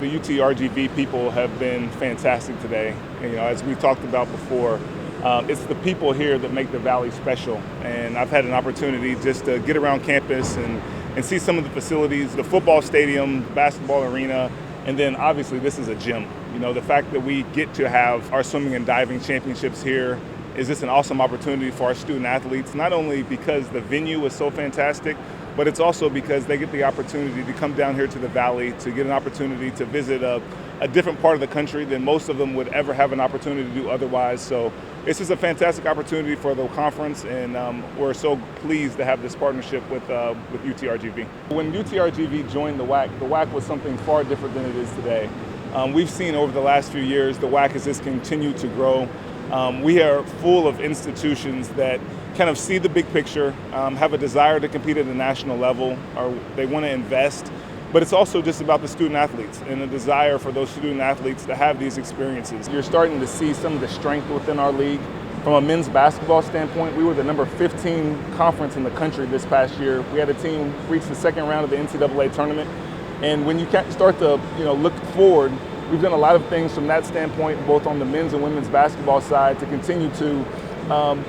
the UTRGV people have been fantastic today. You know, as we talked about before, it's the people here that make the Valley special. And I've had an opportunity just to get around campus and see some of the facilities, the football stadium, basketball arena, and then obviously this is a gym. You know, the fact that we get to have our swimming and diving championships here is just an awesome opportunity for our student athletes, not only because the venue is so fantastic, but it's also because they get the opportunity to come down here to the Valley to get an opportunity to visit a different part of the country than most of them would ever have an opportunity to do otherwise. So it's just a fantastic opportunity for the conference, and we're so pleased to have this partnership with UTRGV. When UTRGV joined the WAC was something far different than it is today. We've seen over the last few years the WAC has just continued to grow. We are full of institutions that kind of see the big picture, have a desire to compete at the national level, or they want to invest. But it's also just about the student athletes and a desire for those student athletes to have these experiences. You're starting to see some of the strength within our league. From a men's basketball standpoint, we were the number 15 conference in the country this past year. We had a team reach the second round of the NCAA tournament. And when you start to look forward, we've done a lot of things from that standpoint, both on the men's and women's basketball side, to continue to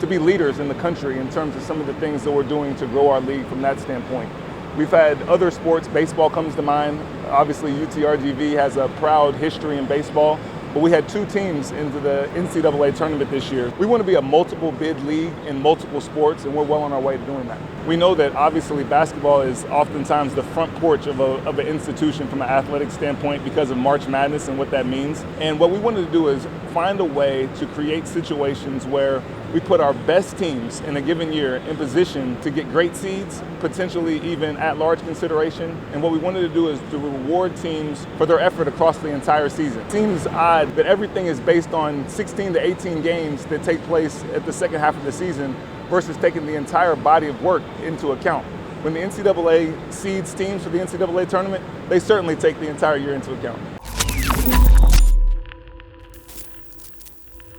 be leaders in the country in terms of some of the things that we're doing to grow our league from that standpoint. We've had other sports, baseball comes to mind. Obviously, UTRGV has a proud history in baseball, but we had 2 teams into the NCAA tournament this year. We want to be a multiple bid league in multiple sports, and we're well on our way to doing that. We know that obviously basketball is oftentimes the front porch of an institution from an athletic standpoint because of March Madness and what that means. And what we wanted to do is find a way to create situations where we put our best teams in a given year in position to get great seeds, potentially even at-large consideration. And what we wanted to do is to reward teams for their effort across the entire season. It seems odd that everything is based on 16 to 18 games that take place at the second half of the season versus taking the entire body of work into account. When the NCAA seeds teams for the NCAA tournament, they certainly take the entire year into account.